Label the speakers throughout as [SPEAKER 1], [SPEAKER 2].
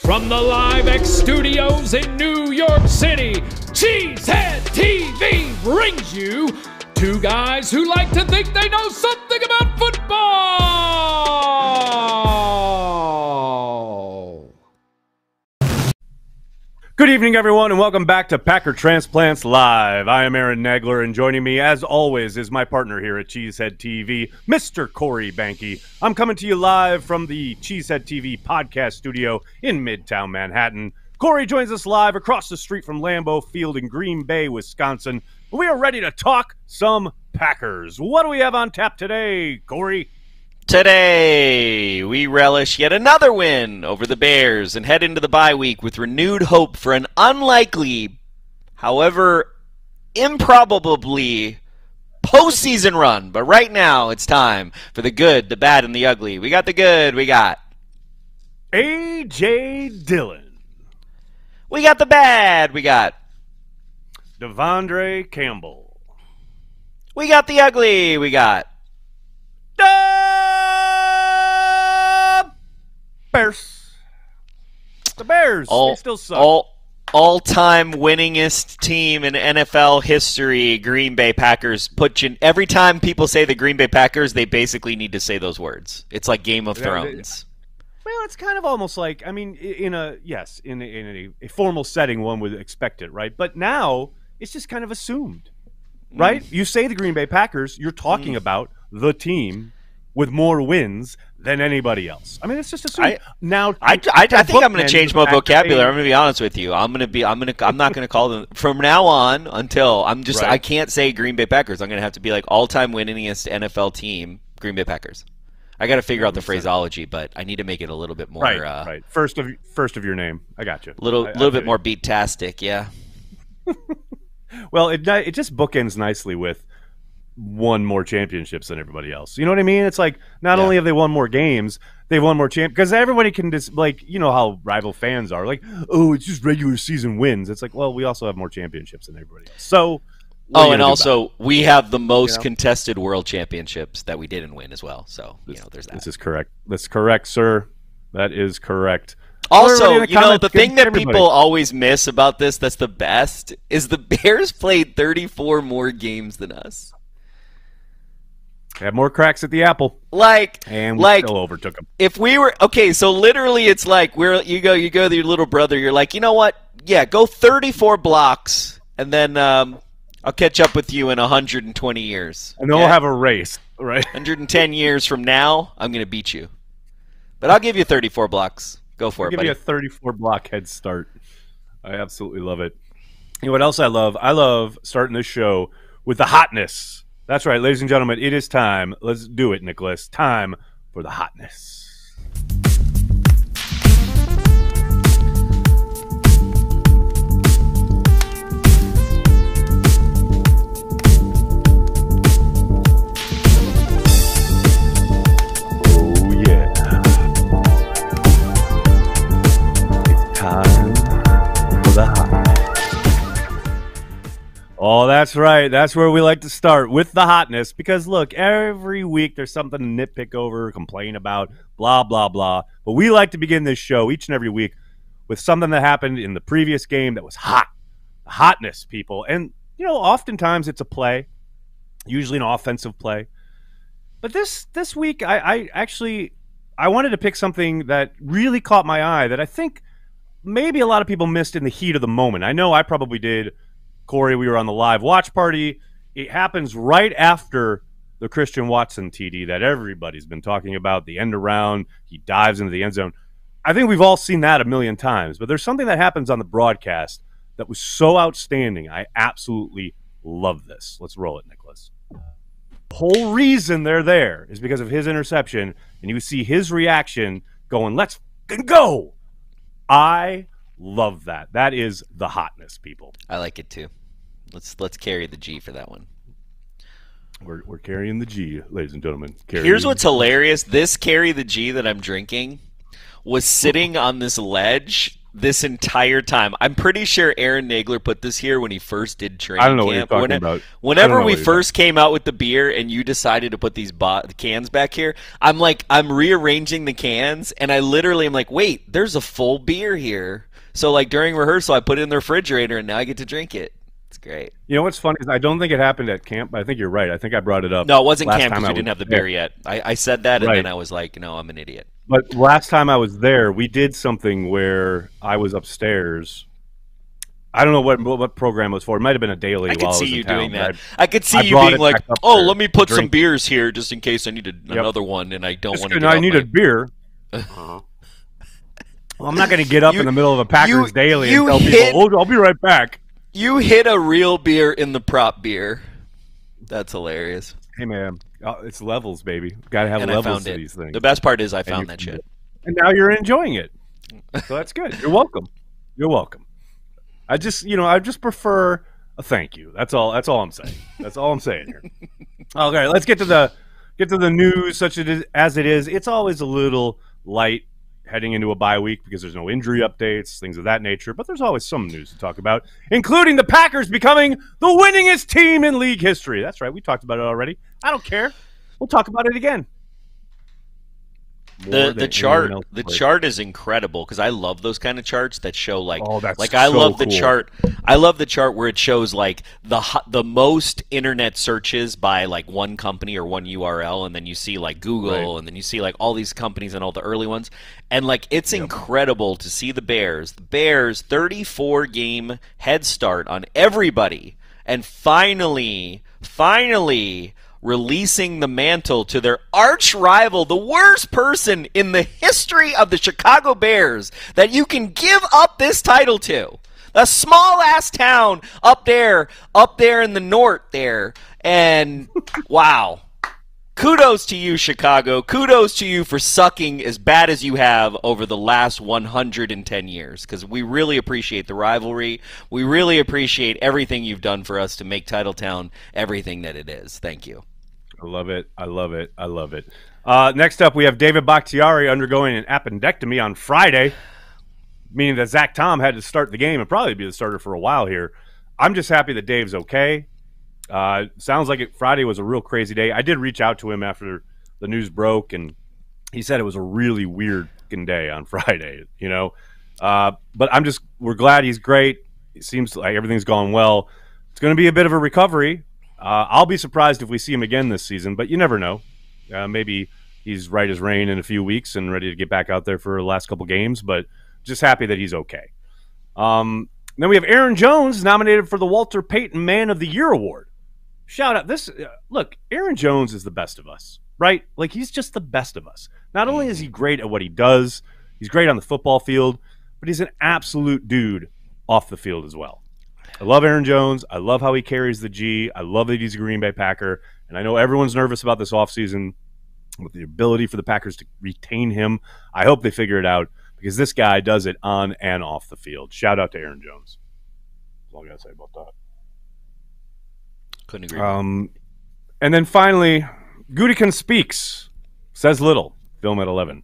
[SPEAKER 1] From the Live X Studios in New York City, Cheesehead TV brings you two guys who like to think they know something about football.
[SPEAKER 2] Good evening, everyone, and welcome back to Packer Transplants Live. I am Aaron Nagler, and joining me, as always, is my partner here at Cheesehead TV, Mr. Corey Behnke. I'm coming to you live from the Cheesehead TV podcast studio in Midtown Manhattan. Corey joins us live across the street from Lambeau Field in Green Bay, Wisconsin. We are ready to talk some Packers. What do we have on tap today, Corey?
[SPEAKER 3] Today, we relish yet another win over the Bears and head into the bye week with renewed hope for an unlikely, however improbably, postseason run. But right now, it's time for the good, the bad, and the ugly. We got the good. We got
[SPEAKER 2] A.J. Dillon.
[SPEAKER 3] We got the bad. We got
[SPEAKER 2] Devondre Campbell.
[SPEAKER 3] We got the ugly. We got
[SPEAKER 2] Bears. The Bears. They still suck.
[SPEAKER 3] All-time winningest team in NFL history, Green Bay Packers. Every time people say the Green Bay Packers, they basically need to say those words. It's like Game of Thrones.
[SPEAKER 2] Well, it's kind of almost like, I mean, in a formal setting, one would expect it, right? But now it's just kind of assumed, right? You say the Green Bay Packers, you're talking about the team with more wins than anybody else. I mean, it's just assumed.
[SPEAKER 3] I think I'm going to change my vocabulary. I'm going to be honest with you. I'm not going to call them from now on until I can't say Green Bay Packers. I'm going to have to be like all-time winningest NFL team, Green Bay Packers. I got to figure out the phraseology, but I need to make it a little bit more
[SPEAKER 2] right. First of your name. I got you.
[SPEAKER 3] Little bit more beat-tastic, yeah.
[SPEAKER 2] Well, it just bookends nicely with won more championships than everybody else. You know what I mean? It's like not only have they won more games, they've won more because everybody can just, like, you know how rival fans are, like, oh, it's just regular season wins. It's like, well, we also have more championships than everybody else. So
[SPEAKER 3] and also we have the most contested world championships that we didn't win as well. So there's that.
[SPEAKER 2] This is correct. That's correct, sir. That is correct.
[SPEAKER 3] Also, the thing that people always miss about this that's the best is the Bears played 34 more games than us.
[SPEAKER 2] Have more cracks at the apple, and we still overtook them.
[SPEAKER 3] If we were so literally, it's like you go to your little brother. You're like, you know what? Yeah, go 34 blocks, and then I'll catch up with you in 120 years,
[SPEAKER 2] and then we'll have a race, right?
[SPEAKER 3] 110 years from now, I'm gonna beat you, but I'll give you 34 blocks. Go for it, buddy.
[SPEAKER 2] Give you a 34 block head start. I absolutely love it. You know what else I love? I love starting this show with the hotness. That's right, ladies and gentlemen, it is time. Let's do it, Nicholas. Time for the hotness. Oh, yeah. It's time for the hotness. Oh, that's right. That's where we like to start, with the hotness. Because, look, every week there's something to nitpick over, complain about, blah, blah, blah. But we like to begin this show each and every week with something that happened in the previous game that was hot. The hotness, people. And, oftentimes it's a play, usually an offensive play. But this week, I wanted to pick something that really caught my eye that I think maybe a lot of people missed in the heat of the moment. I know I probably did. Corey, we were on the live watch party. It happens right after the Christian Watson TD that everybody's been talking about, the end around. He dives into the end zone. I think we've all seen that a million times, but there's something that happens on the broadcast that was so outstanding. I absolutely love this. Let's roll it, Nicholas. The whole reason they're there is because of his interception, and you see his reaction going, let's go. I love that. That is the hotness, people.
[SPEAKER 3] I like it too. Let's carry the G for that one.
[SPEAKER 2] We're carrying the G, ladies and gentlemen.
[SPEAKER 3] Here's what's hilarious. This carry the G that I'm drinking was sitting on this ledge this entire time. I'm pretty sure Aaron Nagler put this here when he first did training
[SPEAKER 2] I don't know
[SPEAKER 3] camp.
[SPEAKER 2] what you're talking about.
[SPEAKER 3] Whenever we first came out with the beer and you decided to put these cans back here, I'm rearranging the cans, and I literally am like, wait, there's a full beer here. So like during rehearsal, I put it in the refrigerator, and now I get to drink it. It's great.
[SPEAKER 2] You know what's funny is I don't think it happened at camp, but I think you're right. I think I brought it up.
[SPEAKER 3] No, it wasn't camp because we didn't have the beer yet. I said that, and
[SPEAKER 2] Right.
[SPEAKER 3] then I was like, no, I'm an idiot.
[SPEAKER 2] But last time I was there, we did something where I was upstairs. I don't know what program it was for. It might have been a daily.
[SPEAKER 3] I could
[SPEAKER 2] while
[SPEAKER 3] see
[SPEAKER 2] I was in
[SPEAKER 3] you
[SPEAKER 2] town,
[SPEAKER 3] doing that.
[SPEAKER 2] right?
[SPEAKER 3] I could see
[SPEAKER 2] I
[SPEAKER 3] you
[SPEAKER 2] brought
[SPEAKER 3] being
[SPEAKER 2] it
[SPEAKER 3] like,
[SPEAKER 2] back up
[SPEAKER 3] oh,
[SPEAKER 2] there
[SPEAKER 3] let me put
[SPEAKER 2] to
[SPEAKER 3] some
[SPEAKER 2] drink.
[SPEAKER 3] beers here just in case I need another one, and I don't want to get
[SPEAKER 2] I
[SPEAKER 3] off
[SPEAKER 2] need
[SPEAKER 3] my...
[SPEAKER 2] a beer. Well, I'm not going to get up in the middle of a Packers daily and tell people, "Oh, I'll be right back."
[SPEAKER 3] You hit a real beer in the prop beer. That's hilarious.
[SPEAKER 2] Hey, man, it's levels, baby. Got to have
[SPEAKER 3] And I
[SPEAKER 2] levels
[SPEAKER 3] found
[SPEAKER 2] to
[SPEAKER 3] it.
[SPEAKER 2] these things.
[SPEAKER 3] The best part is I found that shit.
[SPEAKER 2] And now you're enjoying it. So that's good. You're welcome. You're welcome. I just prefer a thank you. That's all I'm saying. That's all I'm saying here. Okay, let's get to the news such as it is. It's always a little light heading into a bye week because there's no injury updates, things of that nature, but there's always some news to talk about, including the Packers becoming the winningest team in league history. That's right. We talked about it already. I don't care. We'll talk about it again.
[SPEAKER 3] The chart is incredible because I love those kind of charts that show I love the
[SPEAKER 2] cool.
[SPEAKER 3] chart. I love the chart where it shows like the most internet searches by like one company or one URL, and then you see like Google,
[SPEAKER 2] Right.
[SPEAKER 3] and then you see like all these companies and all the early ones, and like it's incredible to see the Bears 34 game head start on everybody, and finally releasing the mantle to their arch rival, the worst person in the history of the Chicago Bears that you can give up this title to. A small-ass town up there in the north there. And, wow. Kudos to you, Chicago. Kudos to you for sucking as bad as you have over the last 110 years, because we really appreciate the rivalry. We really appreciate everything you've done for us to make Titletown everything that it is. Thank you.
[SPEAKER 2] I love it. I love it. I love it. Next up, we have David Bakhtiari undergoing an appendectomy on Friday, meaning that Zach Tom had to start the game and probably be the starter for a while here. I'm just happy that Dave's okay. Sounds like Friday was a real crazy day. I did reach out to him after the news broke, and he said it was a really weird day on Friday, you know. But we're glad he's great. It seems like everything's gone well. It's going to be a bit of a recovery. I'll be surprised if we see him again this season, but you never know. Maybe he's right as rain in a few weeks and ready to get back out there for the last couple games, but just happy that he's okay. Then we have Aaron Jones nominated for the Walter Payton Man of the Year Award. Shout out. Look, Aaron Jones is the best of us, right? Like, he's just the best of us. Not only is he great at what he does, he's great on the football field, but he's an absolute dude off the field as well. I love Aaron Jones. I love how he carries the G. I love that he's a Green Bay Packer. And I know everyone's nervous about this offseason with the ability for the Packers to retain him. I hope they figure it out because this guy does it on and off the field. Shout out to Aaron Jones. That's all I got to say about that.
[SPEAKER 3] Couldn't agree more.
[SPEAKER 2] And then finally, Gutekunst speaks. Says little. Film at 11.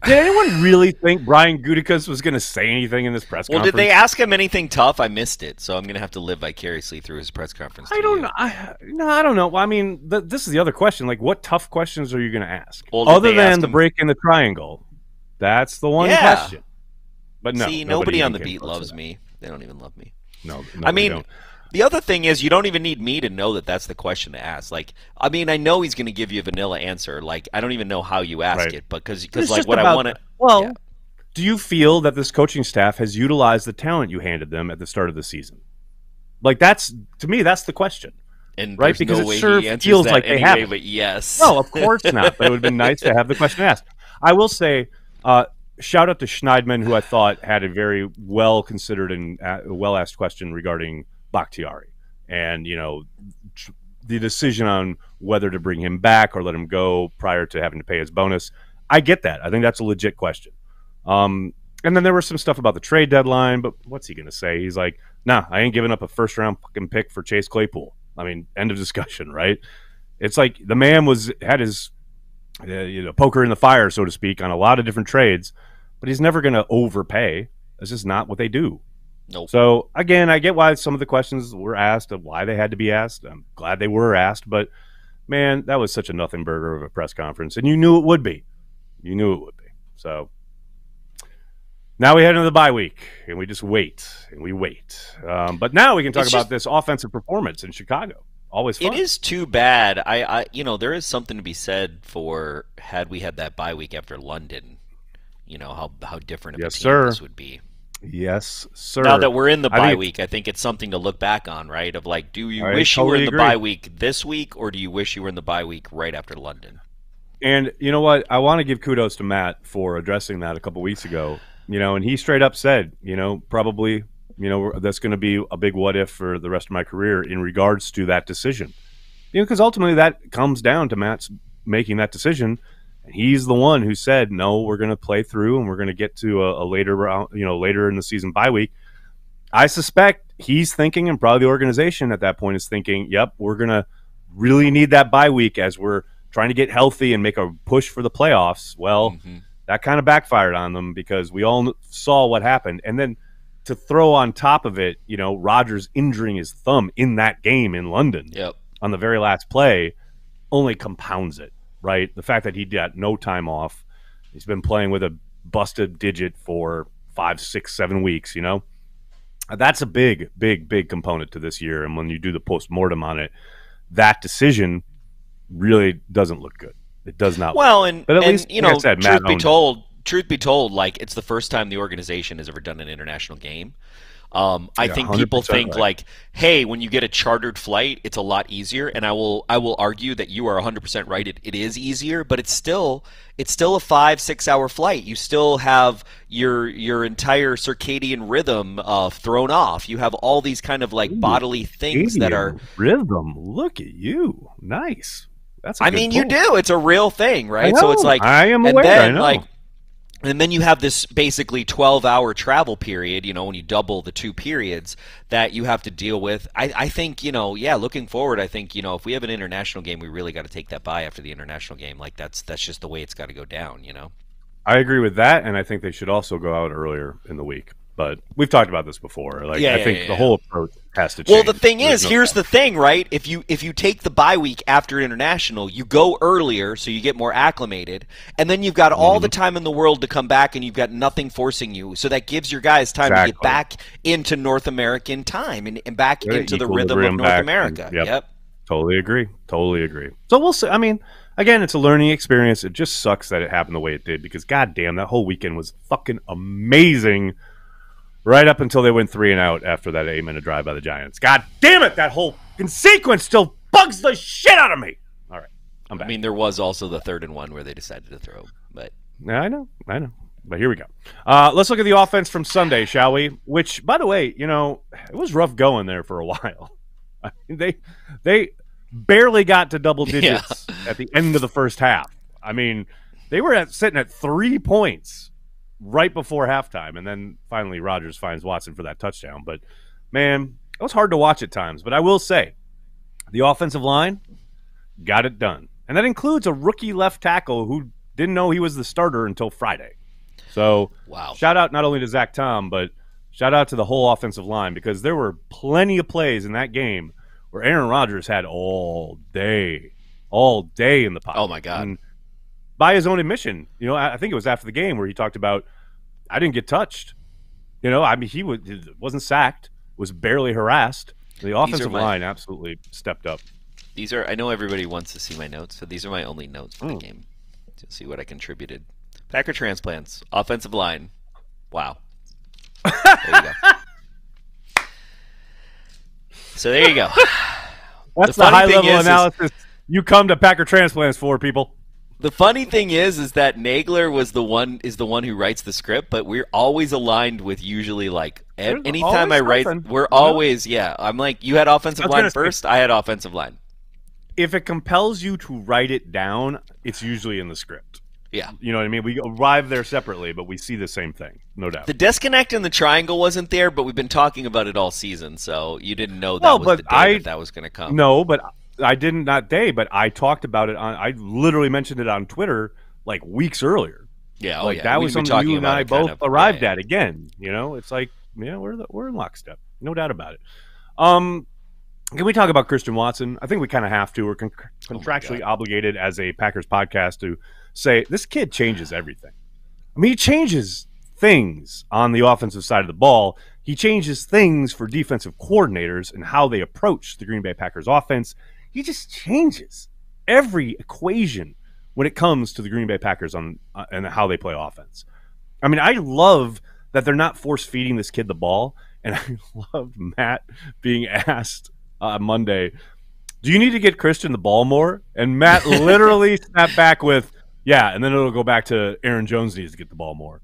[SPEAKER 2] Did anyone really think Brian Gutekunst was going to say anything in this press conference?
[SPEAKER 3] Well, did they ask him anything tough? I missed it, so I'm going to have to live vicariously through his press conference.
[SPEAKER 2] I don't know. I don't know. I mean, this is the other question. Like, what tough questions are you going to ask?
[SPEAKER 3] Well,
[SPEAKER 2] other than the break in the triangle. That's the one question. But no.
[SPEAKER 3] See, nobody on the beat loves me. They don't even love me.
[SPEAKER 2] No,
[SPEAKER 3] I mean,
[SPEAKER 2] don't.
[SPEAKER 3] The other thing is you don't even need me to know that that's the question to ask. Like, I mean, I know he's going to give you a vanilla answer. Like, I don't even know how you ask it, but because like what I want to.
[SPEAKER 2] Well, do you feel that this coaching staff has utilized the talent you handed them at the start of the season? Like, to me, that's the question.
[SPEAKER 3] And
[SPEAKER 2] right, because it sure feels like they have.
[SPEAKER 3] But yes,
[SPEAKER 2] no, of course not. But it would have been nice to have the question asked. I will say, shout out to Schneidman, who I thought had a very well considered and well asked question regarding Bakhtiari, and the decision on whether to bring him back or let him go prior to having to pay his bonus. I get that. I think that's a legit question. And then there was some stuff about the trade deadline, but what's he going to say? He's like, nah, I ain't giving up a first-round fucking pick for Chase Claypool. I mean, end of discussion, right? It's like the man had his poker in the fire, so to speak, on a lot of different trades, but he's never going to overpay. That's just not what they do.
[SPEAKER 3] Nope.
[SPEAKER 2] So, again, I get why some of the questions were asked, of why they had to be asked. I'm glad they were asked, but, man, that was such a nothing burger of a press conference, and you knew it would be. You knew it would be. So, now we head into the bye week, and we just wait, and we wait. But now we can talk about this offensive performance in Chicago. Always fun.
[SPEAKER 3] It is too bad. There is something to be said for had we had that bye week after London, how different of a team this would be.
[SPEAKER 2] Yes, sir.
[SPEAKER 3] Now that we're in the bye week, I think it's something to look back on, right? Of like, do you wish you were in the bye week this week, or do you wish you were in the bye week right after London?
[SPEAKER 2] And you know what? I want to give kudos to Matt for addressing that a couple weeks ago. And he straight up said, probably, that's going to be a big what if for the rest of my career in regards to that decision. Because ultimately that comes down to Matt's making that decision. And he's the one who said, no, we're going to play through and we're going to get to a later round, later in the season bye week. I suspect he's thinking, and probably the organization at that point is thinking, yep, we're going to really need that bye week as we're trying to get healthy and make a push for the playoffs. Well, that kind of backfired on them because we all saw what happened. And then to throw on top of it, Rodgers injuring his thumb in that game in London on the very last play only compounds it. Right, the fact that he got no time off, he's been playing with a busted digit for 5, 6, 7 weeks. That's a big, big, big component to this year. And when you do the postmortem on it, that decision really doesn't look good. It does not.
[SPEAKER 3] Well,
[SPEAKER 2] but at least, like I said,
[SPEAKER 3] truth be told, like it's the first time the organization has ever done an international game. I think people think like, hey, when you get a chartered flight, it's a lot easier. And I will argue that you are 100% right. It is easier, but it's still a 5-6 hour flight. You still have your entire circadian rhythm thrown off. You have all these kind of like bodily things that are
[SPEAKER 2] rhythm. Look at you, nice. That's.
[SPEAKER 3] You do. It's a real thing, right? So it's like
[SPEAKER 2] I am aware. I know.
[SPEAKER 3] And then you have this basically 12-hour travel period, when you double the 2 periods that you have to deal with. I think, looking forward, I think, if we have an international game, we really got to take that bye after the international game. Like that's just the way it's got to go down,
[SPEAKER 2] I agree with that, and I think they should also go out earlier in the week. But we've talked about this before. I think the whole approach has to change.
[SPEAKER 3] Well, the thing is, here's the thing, right? If you take the bye week after international, you go earlier so you get more acclimated, and then you've got all the time in the world to come back, and you've got nothing forcing you. So that gives your guys time to get back into North American time and back into the rhythm of North America. Yep.
[SPEAKER 2] Totally agree. So we'll see. Again, it's a learning experience. It just sucks that it happened the way it did because, goddamn, that whole weekend was fucking amazing. Right up until they went 3-and-out after that 8-minute drive by the Giants. God damn it, that whole sequence still bugs the shit out of me. All right, I'm back.
[SPEAKER 3] There was also the 3rd-and-1 where they decided to throw, but
[SPEAKER 2] yeah, I know. But here we go. Let's look at the offense from Sunday, shall we? Which, by the way, it was rough going there for a while. They barely got to double digits at the end of the first half. They were sitting at 3 points right before halftime, and then finally Rodgers finds Watson for that touchdown. But, man, it was hard to watch at times. But I will say, the offensive line got it done. And that includes a rookie left tackle who didn't know he was the starter until Friday. So, shout out not only to Zach Tom, but shout out to the whole offensive line because there were plenty of plays in that game where Aaron Rodgers had all day in the pocket.
[SPEAKER 3] Oh, my God.
[SPEAKER 2] And by his own admission, I think it was after the game where he talked about, I didn't get touched. He wasn't sacked, was barely harassed. The offensive line absolutely stepped up.
[SPEAKER 3] I know everybody wants to see my notes, so these are my only notes for the game. To see what I contributed. Packer Transplants, offensive line. Wow. There you go. So there you go.
[SPEAKER 2] That's the high-level analysis you come to Packer Transplants for, people.
[SPEAKER 3] The funny thing is that Nagler is the one who writes the script, but we're always aligned with usually like anytime I write, we're always I'm like, you had offensive line first, I had offensive line.
[SPEAKER 2] If it compels you to write it down, it's usually in the script.
[SPEAKER 3] Yeah.
[SPEAKER 2] You know what I mean? We arrive there separately, but we see the same thing, no doubt.
[SPEAKER 3] The disconnect in the triangle wasn't there, but we've been talking about it all season, so you didn't know that was the day that was going to come.
[SPEAKER 2] No, but I didn't that day, but I talked about it I literally mentioned it on Twitter like weeks earlier.
[SPEAKER 3] Yeah,
[SPEAKER 2] like that was something you and I both arrived at. Again, it's like we're in lockstep, no doubt about it. Can we talk about Christian Watson? I think we kind of have to. We're contractually obligated as a Packers podcast to say this kid changes everything. I mean, he changes things on the offensive side of the ball. He changes things for defensive coordinators and how they approach the Green Bay Packers offense. He just changes every equation when it comes to the Green Bay Packers and how they play offense. I mean, I love that they're not force-feeding this kid the ball, and I loved Matt being asked Monday, do you need to get Christian the ball more? And Matt literally snapped back with, yeah, and then it'll go back to Aaron Jones needs to get the ball more.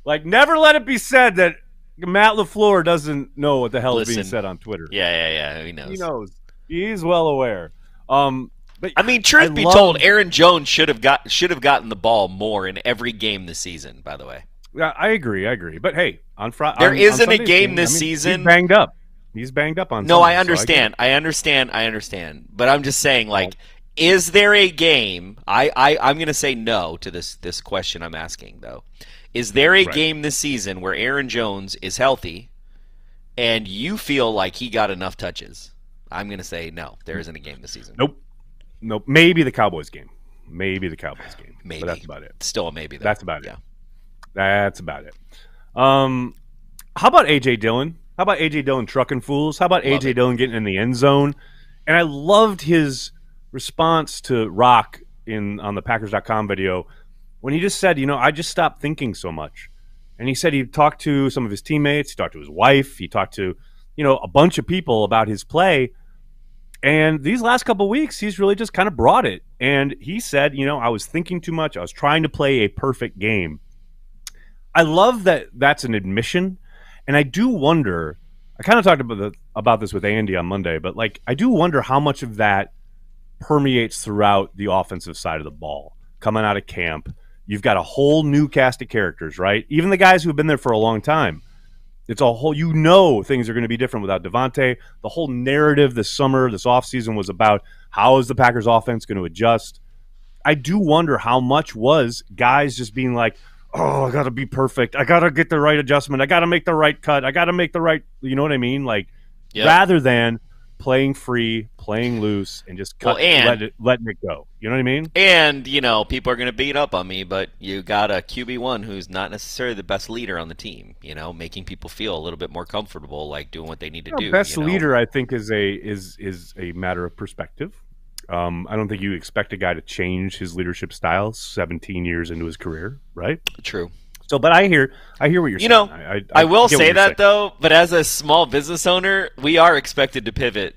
[SPEAKER 2] Like, never let it be said that Matt LaFleur doesn't know what the hell is being said on Twitter.
[SPEAKER 3] Yeah. He knows.
[SPEAKER 2] He knows. He's well aware. But
[SPEAKER 3] I mean, truth be told, Aaron Jones should have gotten the ball more in every game this season. By the way,
[SPEAKER 2] yeah, I agree. But hey, on Friday
[SPEAKER 3] there isn't a game this season.
[SPEAKER 2] He's banged up. He's banged up on.
[SPEAKER 3] No,
[SPEAKER 2] Sunday,
[SPEAKER 3] I understand. I understand. But I'm just saying, like, is there a game? I'm going to say no to this question I'm asking though. Is there a game this season where Aaron Jones is healthy, and you feel like he got enough touches? I'm going to say no. There isn't a game this season.
[SPEAKER 2] Nope. Maybe the Cowboys game. Maybe.
[SPEAKER 3] Maybe.
[SPEAKER 2] But that's about it.
[SPEAKER 3] Still a maybe, though.
[SPEAKER 2] That's about it. That's about it. How about A.J. Dillon? How about A.J. Dillon trucking fools? How about A.J. Dillon getting in the end zone? And I loved his response to Rock on the Packers.com video when he just said, I just stopped thinking so much. And he said he talked to some of his teammates. He talked to his wife. He talked to, a bunch of people about his play. And these last couple of weeks, he's really just kind of brought it. And he said, I was thinking too much. I was trying to play a perfect game. I love that that's an admission. And I do wonder, I kind of talked about this with Andy on Monday, but I do wonder how much of that permeates throughout the offensive side of the ball. Coming out of camp, you've got a whole new cast of characters, right? Even the guys who have been there for a long time. It's a whole, things are going to be different without Devontae. The whole narrative this summer, this offseason was about how is the Packers offense going to adjust. I do wonder how much was guys just being like, oh, I got to be perfect. I got to get the right adjustment. I got to make the right cut. I got to make the right, you know what I mean? Rather than playing free, playing loose, and just letting it go. You know what I mean?
[SPEAKER 3] And, people are going to beat up on me, but you got a QB1 who's not necessarily the best leader on the team, making people feel a little bit more comfortable, doing what they need to do.
[SPEAKER 2] Best leader, I think, is a matter of perspective. I don't think you expect a guy to change his leadership style 17 years into his career, right?
[SPEAKER 3] True.
[SPEAKER 2] So, but I hear what you're saying.
[SPEAKER 3] I will say that though. But as a small business owner, we are expected to pivot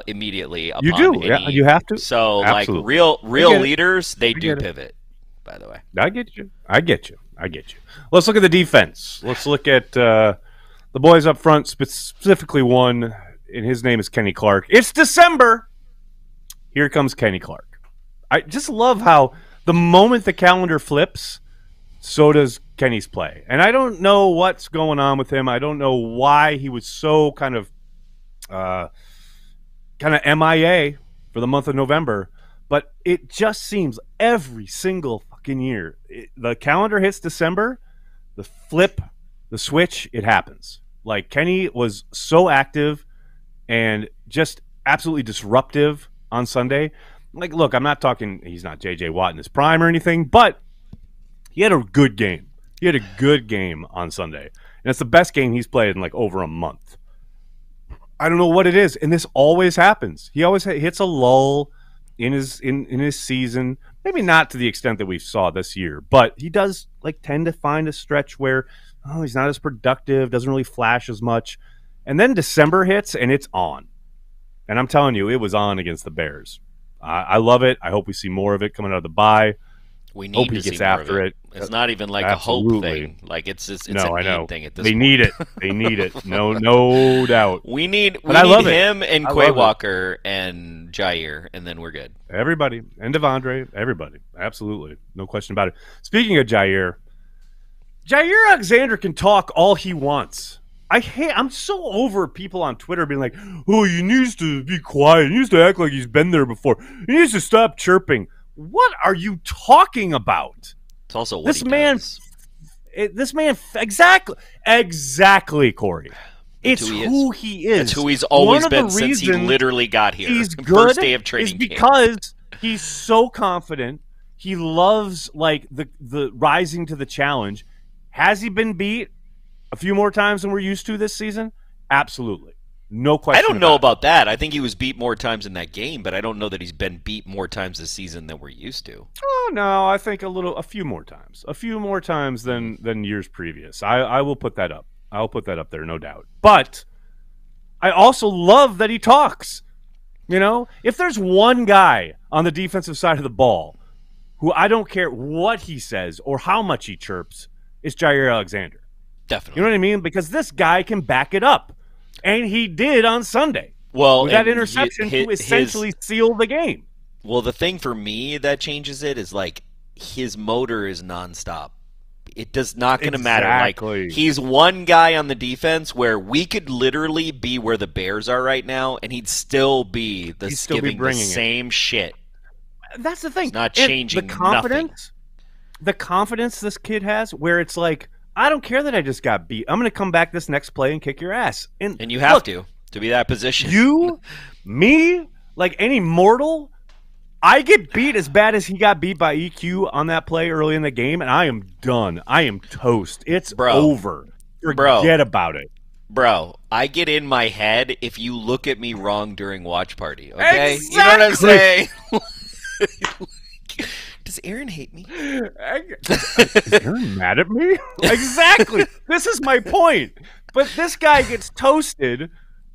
[SPEAKER 3] immediately.
[SPEAKER 2] You do, yeah. You have to.
[SPEAKER 3] So,
[SPEAKER 2] absolutely.
[SPEAKER 3] real leaders, they do pivot. By the way,
[SPEAKER 2] I get you. Let's look at the defense. Let's look at the boys up front, specifically one, and his name is Kenny Clark. It's December. Here comes Kenny Clark. I just love how the moment the calendar flips, so does Kenny's play. And I don't know what's going on with him. I don't know why he was so kind of MIA for the month of November. But it just seems every single fucking year, the calendar hits December, the switch, it happens. Kenny was so active and just absolutely disruptive on Sunday. Look, I'm not talking, he's not J.J. Watt in his prime or anything, but he had a good game. He had a good game on Sunday. And it's the best game he's played in over a month. I don't know what it is, and this always happens. He always hits a lull in his season. Maybe not to the extent that we saw this year, but he does tend to find a stretch where he's not as productive, doesn't really flash as much. And then December hits, and it's on. And I'm telling you, it was on against the Bears. I love it. I hope we see more of it coming out of the bye.
[SPEAKER 3] We need to see more of it. It's not even a hope thing. It's a need thing at this point.
[SPEAKER 2] They need it. They need it. No doubt.
[SPEAKER 3] We need him and Quay Walker and Jair, and then we're good.
[SPEAKER 2] Everybody. And Devondre. Everybody. Absolutely. No question about it. Speaking of Jair Alexander can talk all he wants. I'm so over people on Twitter being like, oh, he needs to be quiet. He needs to act like he's been there before. He needs to stop chirping. What are you talking about?
[SPEAKER 3] It's also what
[SPEAKER 2] this
[SPEAKER 3] he
[SPEAKER 2] man.
[SPEAKER 3] does.
[SPEAKER 2] This man, exactly, Corey. It's who he is.
[SPEAKER 3] It's who he's always been since he literally got here.
[SPEAKER 2] He's good.
[SPEAKER 3] First day of training
[SPEAKER 2] is because he's so confident. He loves like the rising to the challenge. Has he been beat a few more times than we're used to this season? Absolutely. No question.
[SPEAKER 3] I don't know about that. I think he was beat more times in that game, but I don't know that he's been beat more times this season than we're used to.
[SPEAKER 2] Oh no, I think a few more times than years previous. I will put that up. I'll put that up there, no doubt. But I also love that he talks. You know, if there's one guy on the defensive side of the ball who I don't care what he says or how much he chirps, it's Jair Alexander.
[SPEAKER 3] Definitely.
[SPEAKER 2] You know what I mean? Because this guy can back it up. And he did on Sunday.
[SPEAKER 3] Well,
[SPEAKER 2] with that interception to essentially seal the game.
[SPEAKER 3] Well, the thing for me that changes it is like his motor is nonstop. It does not going to matter. Like he's one guy on the defense where we could literally be where the Bears are right now, and he'd still be the same shit.
[SPEAKER 2] That's the thing.
[SPEAKER 3] It's not changing
[SPEAKER 2] the confidence.
[SPEAKER 3] Nothing.
[SPEAKER 2] The confidence this kid has, where it's like, I don't care that I just got beat. I'm going to come back this next play and kick your ass.
[SPEAKER 3] And you have to be that position.
[SPEAKER 2] You, me, like any mortal, I get beat as bad as he got beat by EQ on that play early in the game, and I am done. I am toast. It's over. Forget about it.
[SPEAKER 3] Bro, I get in my head if you look at me wrong during watch party, okay?
[SPEAKER 2] Exactly.
[SPEAKER 3] You know what I'm saying? Does Aaron hate me?
[SPEAKER 2] Is Aaron mad at me? Exactly. This is my point. But this guy gets toasted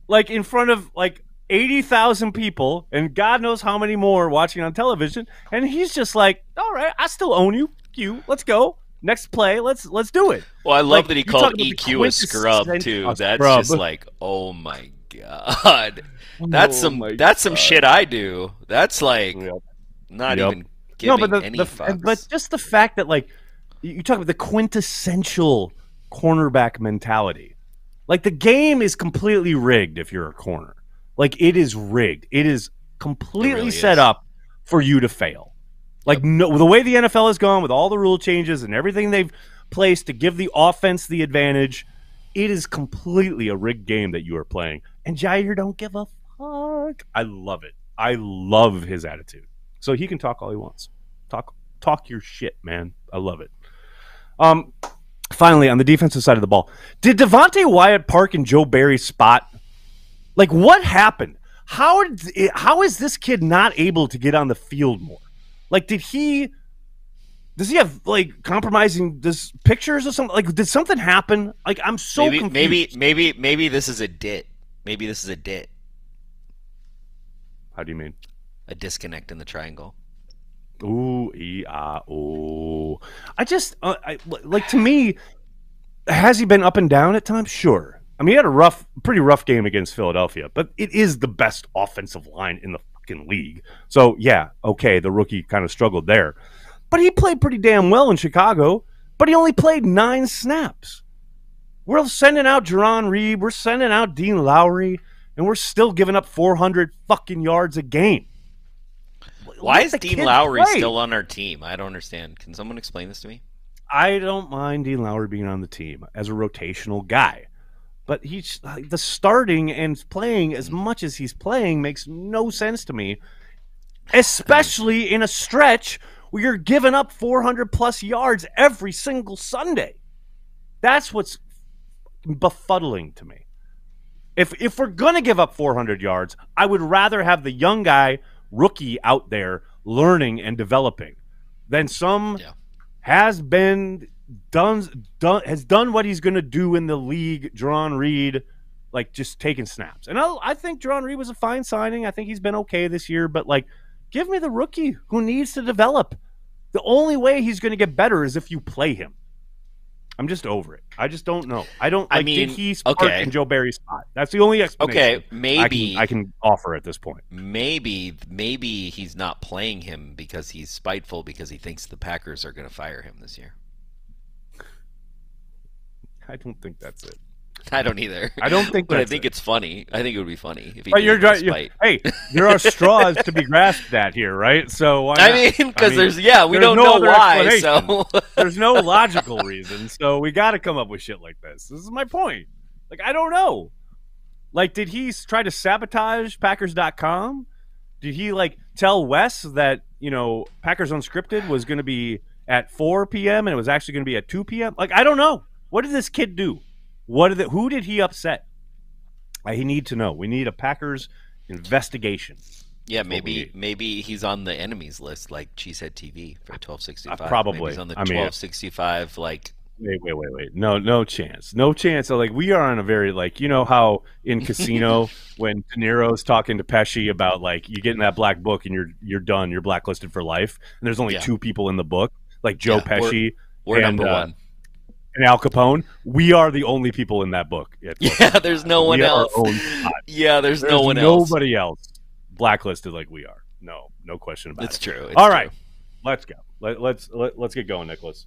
[SPEAKER 2] like in front of like 80,000 people and God knows how many more watching on television, and he's just like, all right, I still own you. Let's go. Next play, let's do it.
[SPEAKER 3] Well, I love that he called EQ a scrub too. That's just like, oh my God. That's some shit I do. That's like not even giving any fucks.
[SPEAKER 2] But just the fact that, like, you talk about the quintessential cornerback mentality. Like, the game is completely rigged if you're a corner. Like, it is rigged. It is completely set up for you to fail. Like, no, the way the NFL has gone with all the rule changes and everything they've placed to give the offense the advantage, it is completely a rigged game that you are playing. And Jair don't give a fuck. I love it. I love his attitude. So he can talk all he wants. Talk your shit, man. I love it. Finally, on the defensive side of the ball, did Devontae Wyatt park in Joe Barry's spot? Like, what happened? How is this kid not able to get on the field more? Like, does he have, like, compromising pictures or something? Like, did something happen? Like, I'm so confused.
[SPEAKER 3] Maybe this is a dit. Maybe this is a dit.
[SPEAKER 2] How do you mean?
[SPEAKER 3] A disconnect in the triangle.
[SPEAKER 2] Ooh, I just like, to me, has he been up and down at times? Sure. I mean, he had a pretty rough game against Philadelphia, but it is the best offensive line in the fucking league. So yeah, okay, the rookie kind of struggled there, but he played pretty damn well in Chicago. But he only played 9 snaps. We're sending out Jerron Reed, we're sending out Dean Lowry, and we're still giving up 400 fucking yards a game.
[SPEAKER 3] Why is Dean Lowry still on our team? I don't understand. Can someone explain this to me?
[SPEAKER 2] I don't mind Dean Lowry being on the team as a rotational guy. But he's the starting and playing as much as he's playing makes no sense to me, especially in a stretch where you're giving up 400-plus yards every single Sunday. That's what's befuddling to me. If we're going to give up 400 yards, I would rather have the young guy, rookie, out there learning and developing than some has done what he's going to do in the league, Jerron Reed, like just taking snaps. And I think Jerron Reed was a fine signing. I think he's been okay this year, but like, give me the rookie who needs to develop. The only way he's going to get better is if you play him. I'm just over it. I just don't know. Did he spark in Joe Barry's spot? That's the only explanation.
[SPEAKER 3] Okay, maybe
[SPEAKER 2] I can offer at this point.
[SPEAKER 3] Maybe he's not playing him because he's spiteful because he thinks the Packers are going to fire him this year.
[SPEAKER 2] I don't think that's it.
[SPEAKER 3] I don't either.
[SPEAKER 2] I don't think
[SPEAKER 3] but I think it's funny. I think it would be funny if he
[SPEAKER 2] but
[SPEAKER 3] did
[SPEAKER 2] hey, there are straws to be grasped at here, right? So why not?
[SPEAKER 3] I mean, because we don't know why. So
[SPEAKER 2] there's no logical reason. So we got to come up with shit like this. This is my point. Like, I don't know. Like, did he try to sabotage Packers.com? Did he tell Wes that Packers Unscripted was going to be at 4 p.m. and it was actually going to be at 2 p.m.? Like, I don't know. What did this kid do? Who did he upset? I need to know. We need a Packers investigation.
[SPEAKER 3] Yeah, maybe he's on the enemies list, like CHTV for 1265.
[SPEAKER 2] Probably.
[SPEAKER 3] Maybe he's on the 1265.
[SPEAKER 2] Wait. No chance. No chance. So, we are on a very how in Casino when De Niro's talking to Pesci about you get in that black book and you're done. You're blacklisted for life. And there's only two people in the book, Joe Pesci.
[SPEAKER 3] We're number one.
[SPEAKER 2] And Al Capone, we are the only people in that book.
[SPEAKER 3] Yeah, there's no one else. Yeah, there's no one else.
[SPEAKER 2] Nobody else blacklisted like we are. No question about it.
[SPEAKER 3] It's true.
[SPEAKER 2] All right, let's go. Let's get going, Nicholas.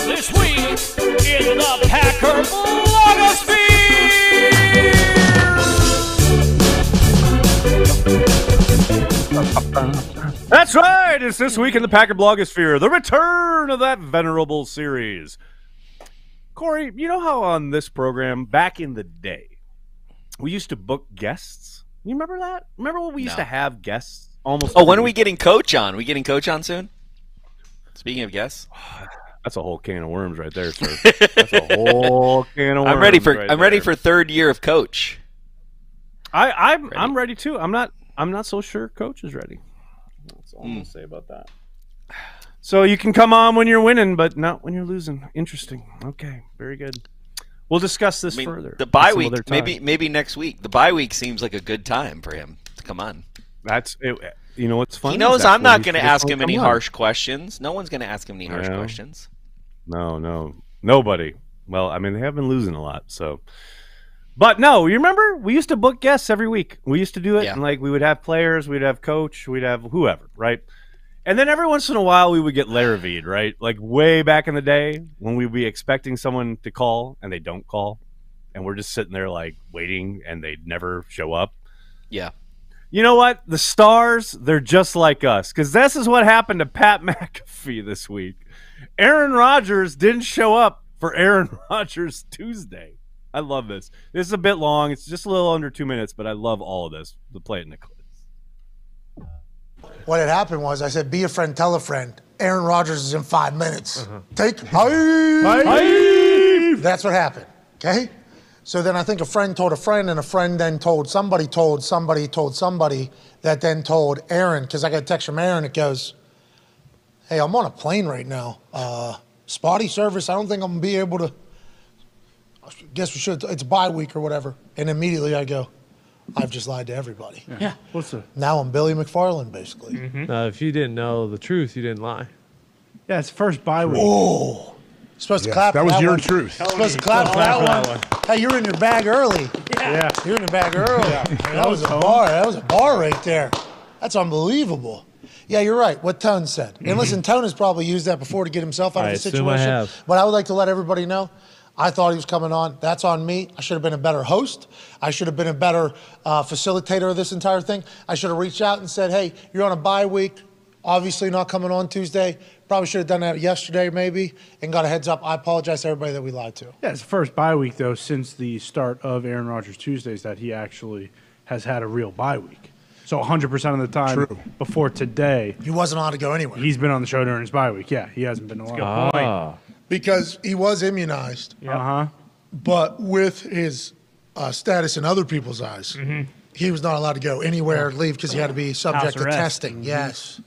[SPEAKER 1] This week in the Packer Blogosphere.
[SPEAKER 2] That's right. It's This Week in the Packer Blogosphere, the return of that venerable series. Corey, you know how on this program, back in the day, we used to book guests? You remember that? Remember when we used to have guests almost?
[SPEAKER 3] Oh, when are we getting Coach on? We getting Coach on soon? Speaking of guests.
[SPEAKER 2] That's a whole can of worms right there, sir. That's a whole can of worms.
[SPEAKER 3] I'm ready for third year of Coach.
[SPEAKER 2] I'm ready too. I'm not so sure Coach is ready. That's all I'm going to say about that. So you can come on when you're winning, but not when you're losing. Interesting. Okay, very good. We'll discuss this further.
[SPEAKER 3] The bye week, maybe next week. The bye week seems like a good time for him to come on.
[SPEAKER 2] That's it. You know what's funny?
[SPEAKER 3] He knows I'm not going to ask him any harsh questions. No one's going to ask him any harsh questions.
[SPEAKER 2] No, nobody. Well, I mean, they have been losing a lot, so. But no, you remember? We used to book guests every week. We used to do it, and we would have players, we'd have Coach, we'd have whoever, right? And then every once in a while, we would get Larravied, right? Way back in the day when we'd be expecting someone to call, and they don't call, and we're just sitting there waiting, and they never show up.
[SPEAKER 3] Yeah.
[SPEAKER 2] You know what? The stars, they're just like us, because this is what happened to Pat McAfee this week. Aaron Rodgers didn't show up for Aaron Rodgers Tuesday. I love this. This is a bit long. It's just a little under 2 minutes, but I love all of this. We'll play it, Nicholas.
[SPEAKER 4] What had happened was I said, be a friend, tell a friend. Aaron Rodgers is in 5 minutes. Take
[SPEAKER 2] Hi.
[SPEAKER 4] That's what happened, okay? So then I think a friend told a friend, and a friend then told somebody that then told Aaron, because I got a text from Aaron. It goes, hey, I'm on a plane right now. Spotty service. I don't think I'm going to be able to. I guess we should. It's a bye week or whatever. And immediately I go, I've just lied to everybody.
[SPEAKER 5] Yeah. What's the?
[SPEAKER 4] Now I'm Billy McFarland, basically.
[SPEAKER 5] If you didn't know the truth, you didn't lie.
[SPEAKER 6] Yeah, it's first bye week.
[SPEAKER 4] Oh. Supposed to clap
[SPEAKER 7] that
[SPEAKER 4] for
[SPEAKER 7] was
[SPEAKER 4] that
[SPEAKER 7] your
[SPEAKER 4] one.
[SPEAKER 7] truth.
[SPEAKER 4] Supposed to clap for that one. Hey, you're in your bag early.
[SPEAKER 6] Yeah.
[SPEAKER 4] You're in your bag early. That was a bar. That was a bar right there. That's unbelievable. Yeah, you're right. What Tone said. And listen, Tone has probably used that before to get himself out of the situation.
[SPEAKER 5] I have.
[SPEAKER 4] But I would like to let everybody know, I thought he was coming on. That's on me. I should have been a better host. I should have been a better facilitator of this entire thing. I should have reached out and said, hey, you're on a bye week. Obviously not coming on Tuesday. Probably should have done that yesterday maybe and got a heads up. I apologize to everybody that we lied to.
[SPEAKER 6] Yeah, it's the first bye week, though, since the start of Aaron Rodgers Tuesdays that he actually has had a real bye week. So 100% of the time before today.
[SPEAKER 4] He wasn't allowed to go anywhere.
[SPEAKER 6] He's been on the show during his bye week. Yeah, he hasn't been allowed.
[SPEAKER 4] Because he was immunized. But with his status in other people's eyes, he was not allowed to go anywhere, leave, because he had to be subject to testing. Yes.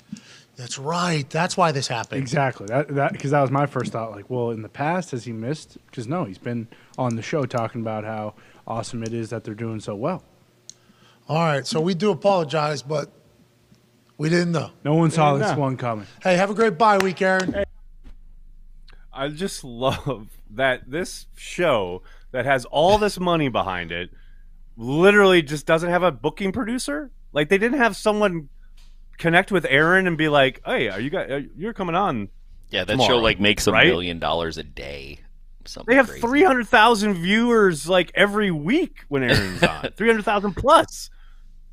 [SPEAKER 4] That's right. That's why this happened.
[SPEAKER 6] Exactly. Because that was my first thought. Well, in the past, has he missed? Because no, he's been on the show talking about how awesome it is that they're doing so well.
[SPEAKER 4] All right. So we do apologize, but we didn't know.
[SPEAKER 6] No one saw this one coming.
[SPEAKER 4] Hey, have a great bye week, Aaron.
[SPEAKER 2] I just love that this show that has all this money behind it literally just doesn't have a booking producer. They didn't have someone connect with Aaron and be like, "Hey, you're coming on?"
[SPEAKER 3] Yeah, that
[SPEAKER 2] tomorrow,
[SPEAKER 3] show like makes $1
[SPEAKER 2] right?
[SPEAKER 3] million a day. Something
[SPEAKER 2] They have
[SPEAKER 3] crazy.
[SPEAKER 2] 300,000 viewers like every week when Aaron's on. 300,000 plus.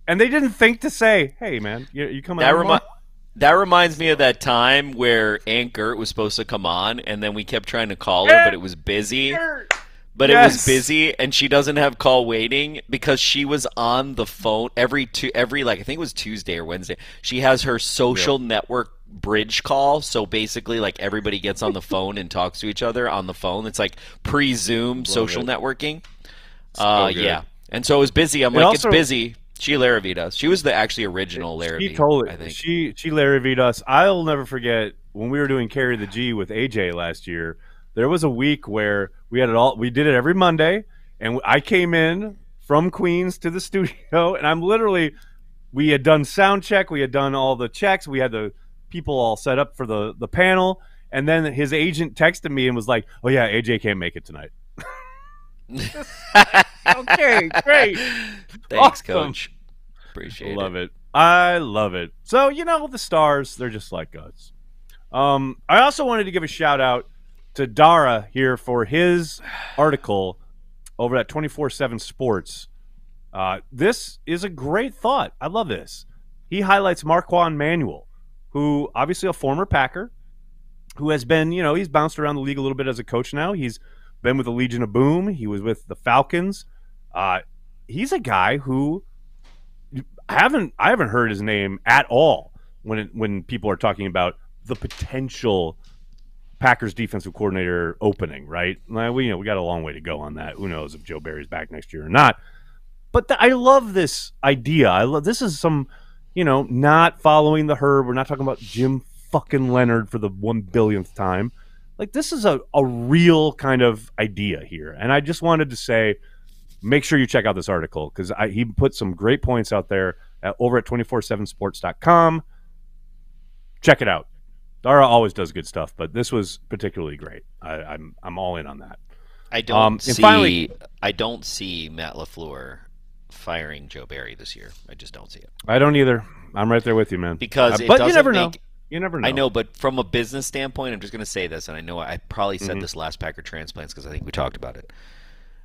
[SPEAKER 2] And they didn't think to say, "Hey, man, you coming on?"
[SPEAKER 3] That reminds me of that time where Aunt Gert was supposed to come on, and then we kept trying to call her, but it was busy. But it was busy, and she doesn't have call waiting because she was on the phone every like I think it was Tuesday or Wednesday. She has her social network bridge call, so basically like everybody gets on the phone and talks to each other on the phone. It's like pre-Zoom social networking. Yeah, and so it was busy. I'm like, it's busy. She Larravied us. She was the actually original Larravie.
[SPEAKER 2] She told it.
[SPEAKER 3] I think
[SPEAKER 2] She Larravied us. I'll never forget when we were doing Carry the G with AJ last year. There was a week where we had it all. We did it every Monday, and I came in from Queens to the studio, and we had done sound check, we had done all the checks, we had the people all set up for the panel, and then his agent texted me and was like, "Oh yeah, AJ can't make it tonight." Okay, great.
[SPEAKER 3] Thanks,
[SPEAKER 2] Awesome.
[SPEAKER 3] Coach. Appreciate it.
[SPEAKER 2] I love it. So, the stars, they're just like us. I also wanted to give a shout out to Dara here for his article over at 24/7 Sports. This is a great thought. I love this. He highlights Marquand Manuel, who obviously a former Packer, who has been, he's bounced around the league a little bit as a coach now. He's been with the Legion of Boom. He was with the Falcons. He's a guy who I haven't heard his name at all when people are talking about the potential Packers defensive coordinator opening, right? We got a long way to go on that. Who knows if Joe Barry's back next year or not? But I love this idea. This is some, not following the herd. We're not talking about Jim fucking Leonard for the 1 billionth time. Like, this is a real kind of idea here. And I just wanted to say, make sure you check out this article because he put some great points out there over at 247sports.com. Check it out. Dara always does good stuff, but this was particularly great. I'm all in on that.
[SPEAKER 3] I don't see Matt LaFleur firing Joe Barry this year. I just don't see it.
[SPEAKER 2] I don't either. I'm right there with you, man.
[SPEAKER 3] Because
[SPEAKER 2] but you never know. You never know.
[SPEAKER 3] I know, but from a business standpoint, I'm just going to say this, and I know I probably said this last Packer Transplants because I think we talked about it.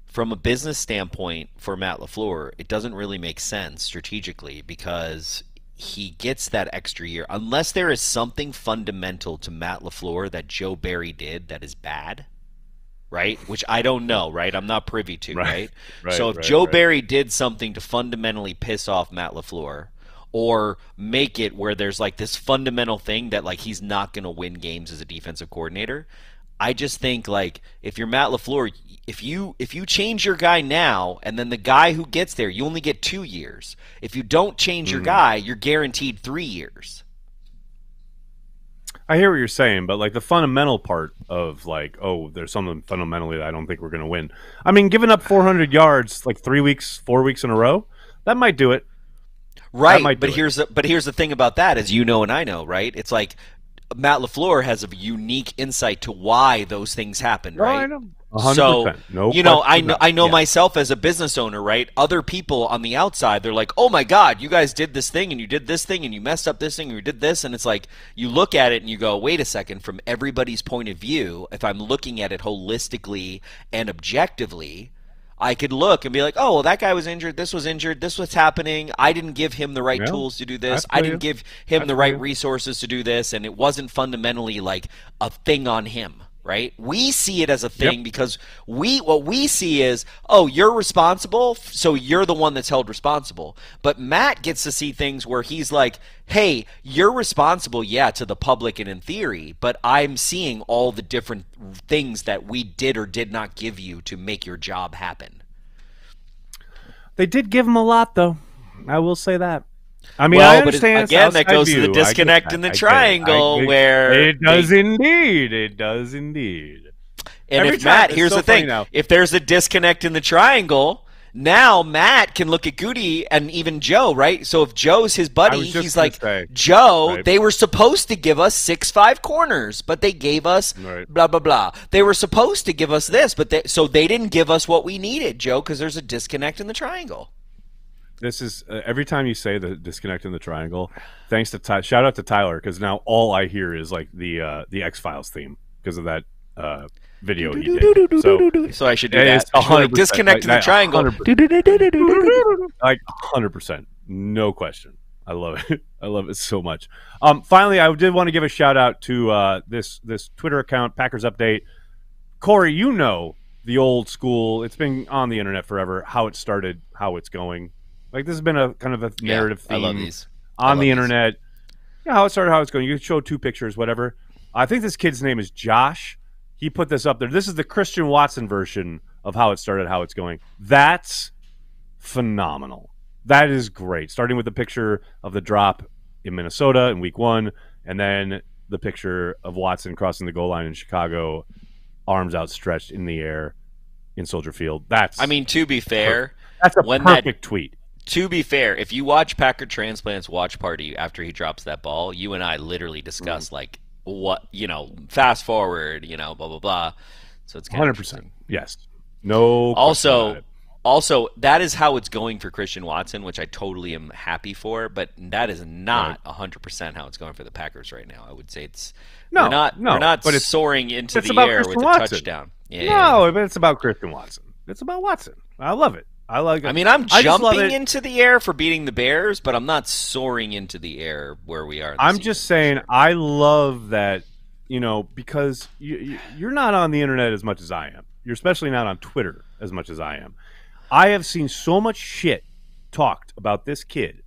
[SPEAKER 3] From a business standpoint for Matt LaFleur, it doesn't really make sense strategically because he gets that extra year. Unless there is something fundamental to Matt LaFleur that Joe Barry did that is bad, right? Which I don't know, right? I'm not privy to, right? So if Joe Barry did something to fundamentally piss off Matt LaFleur or make it where there's like this fundamental thing that like he's not going to win games as a defensive coordinator, I just think like if you're Matt LaFleur, if you change your guy now and then the guy who gets there, you only get 2 years. If you don't change your guy, you're guaranteed 3 years.
[SPEAKER 2] I hear what you're saying, but like the fundamental part of like, oh, there's something fundamentally that I don't think we're going to win. I mean, giving up 400 yards like 4 weeks in a row, that might do it.
[SPEAKER 3] Right, but here's the thing about that, as you know and I know, right? It's like Matt LaFleur has a unique insight to why those things happen, right?
[SPEAKER 2] I know. 100%.
[SPEAKER 3] So,
[SPEAKER 2] no
[SPEAKER 3] I know myself as a business owner, right? Other people on the outside, they're like, oh my God, you guys did this thing and you did this thing and you messed up this thing and you did this. And it's like, you look at it and you go, wait a second, from everybody's point of view, if I'm looking at it holistically and objectively, I could look and be like, oh, well, that guy was injured. This was happening. I didn't give him the right tools to do this. I didn't give him the right resources to do this. And it wasn't fundamentally like a thing on him, right? We see it as a thing because what we see is, oh, you're responsible, so you're the one that's held responsible. But Matt gets to see things where he's like, hey, you're responsible, to the public and in theory, but I'm seeing all the different things that we did or did not give you to make your job happen.
[SPEAKER 2] They did give him a lot, though. I will say that. I mean, I understand.
[SPEAKER 3] Again, that goes to the disconnect in the triangle where
[SPEAKER 2] it does indeed. It does indeed.
[SPEAKER 3] And if Matt, here's the thing: if there's a disconnect in the triangle, now Matt can look at Goody and even Joe, right? So if Joe's his buddy, he's like, Joe, they were supposed to give us 6'5" corners, but they gave us blah blah blah. They were supposed to give us this, but so they didn't give us what we needed, Joe, because there's a disconnect in the triangle.
[SPEAKER 2] This is every time you say the disconnect in the triangle. Thanks to shout out to Tyler, because now all I hear is like the X-Files theme because of that video he did.
[SPEAKER 3] So I should do that. Like, disconnect in the triangle.
[SPEAKER 2] 100%, no question. I love it. I love it so much. Finally, I did want to give a shout out to this Twitter account, Packers Update. Corey, you know the old school. It's been on the internet forever. How it started, how it's going. Like, this has been a kind of a narrative theme
[SPEAKER 3] I love these.
[SPEAKER 2] on the internet. Yeah, how it started, how it's going. You can show 2 pictures, whatever. I think this kid's name is Josh. He put this up there. This is the Christian Watson version of how it started, how it's going. That's phenomenal. That is great. Starting with the picture of the drop in Minnesota in week 1, and then the picture of Watson crossing the goal line in Chicago, arms outstretched in the air in Soldier Field. That's,
[SPEAKER 3] I mean, to be fair,
[SPEAKER 2] that's a perfect tweet.
[SPEAKER 3] To be fair, if you watch Packer Transplants watch party after he drops that ball, you and I literally discuss like what, fast forward, blah blah blah. So it's kind
[SPEAKER 2] 100%. Yes. No.
[SPEAKER 3] Also, that is how it's going for Christian Watson, which I totally am happy for. But that is not 100% how it's going for the Packers right now. I would say we're not but soaring into the air with a touchdown.
[SPEAKER 2] No, but it's about Christian Watson. It's about Watson. I love it. I like it.
[SPEAKER 3] I mean, I'm jumping into the air for beating the Bears, but I'm not soaring into the air where we are.
[SPEAKER 2] I'm just saying, I love that, because you're not on the internet as much as I am. You're especially not on Twitter as much as I am. I have seen so much shit talked about this kid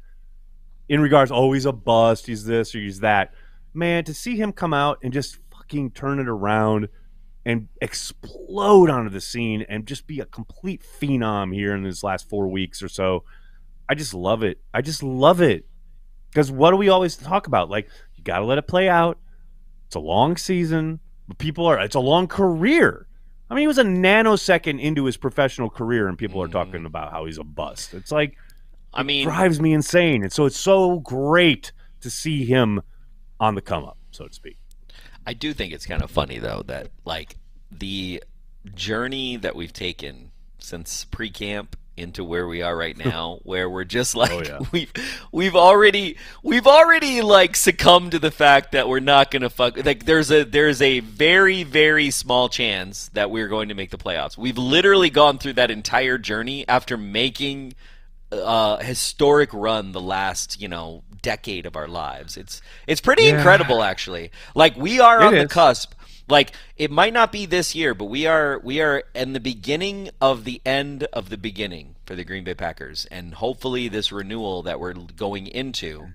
[SPEAKER 2] in regards, he's a bust, he's this or he's that. Man, to see him come out and just fucking turn it around and explode onto the scene and just be a complete phenom here in his last 4 weeks or so, I just love it. I just love it. Because what do we always talk about? Like, you got to let it play out. It's a long season. But it's a long career. I mean, he was a nanosecond into his professional career, and people are talking about how he's a bust. It's like, it drives me insane. And so it's so great to see him on the come up, so to speak.
[SPEAKER 3] I do think it's kind of funny, though, that like the journey that we've taken since pre-camp into where we are right now, where we're just like we've already like succumbed to the fact that we're not going to fuck. Like there's a very, very small chance that we're going to make the playoffs. We've literally gone through that entire journey after making a historic run the last decade of our lives. It's pretty incredible, actually. Like, we are on the cusp. Like, it might not be this year, but we are in the beginning of the end of the beginning for the Green Bay Packers, and hopefully this renewal that we're going into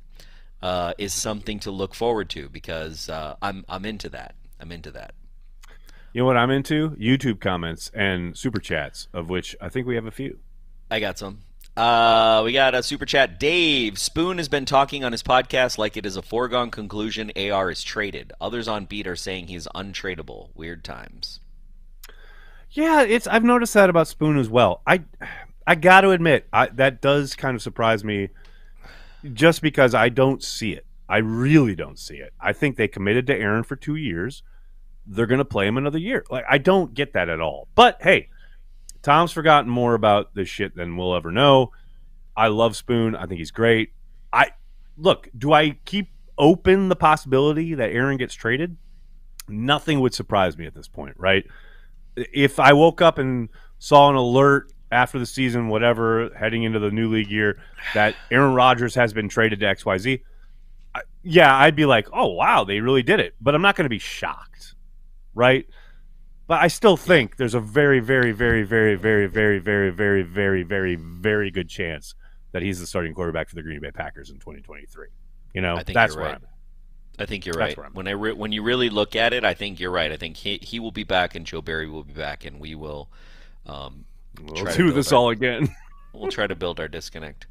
[SPEAKER 3] is something to look forward to, because I'm into that.
[SPEAKER 2] You know what I'm into? YouTube comments and super chats, of which I think we have a few.
[SPEAKER 3] I got some. We got a super chat. Dave Spoon has been talking on his podcast like it is a foregone conclusion AR is traded. Others on beat are saying he's untradeable. Weird times.
[SPEAKER 2] Yeah, I've noticed that about Spoon as well. I got to admit, that does kind of surprise me, just because I don't see it. I really don't see it. I think they committed to Aaron for 2 years. They're going to play him another year. Like, I don't get that at all. But hey, Tom's forgotten more about this shit than we'll ever know. I love Spoon. I think he's great. Do I keep open the possibility that Aaron gets traded? Nothing would surprise me at this point, right? If I woke up and saw an alert after the season, whatever, heading into the new league year, that Aaron Rodgers has been traded to XYZ, I'd be like, oh, wow, they really did it. But I'm not going to be shocked, right? But I still think there's a very, very, very, very, very, very, very, very, very, very, very good chance that he's the starting quarterback for the Green Bay Packers in 2023.
[SPEAKER 3] I think that's where I'm at. I think you're right. When you really look at it, I think you're right. I think he will be back, and Joe Barry will be back, and we will
[SPEAKER 2] we'll do this all again.
[SPEAKER 3] We'll try to build our disconnect.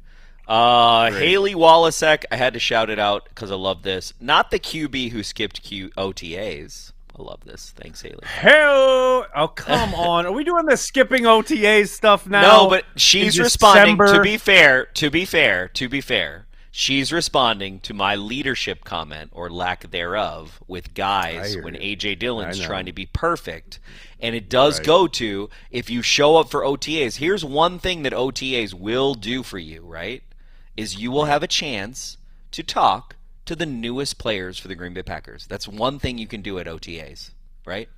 [SPEAKER 3] Haley Walasek, I had to shout it out because I love this. Not the QB who skipped OTAs. I love this. Thanks, Haley.
[SPEAKER 2] Hell, oh, come on. Are we doing the skipping OTAs stuff now?
[SPEAKER 3] No, but she's responding. To be fair, She's responding to my leadership comment, or lack thereof, with guys when A.J. Dillon's trying to be perfect. And it does go to, if you show up for OTAs, here's one thing that OTAs will do for you, right? Is you will have a chance to talk to the newest players for the Green Bay Packers. That's one thing you can do at OTAs, right?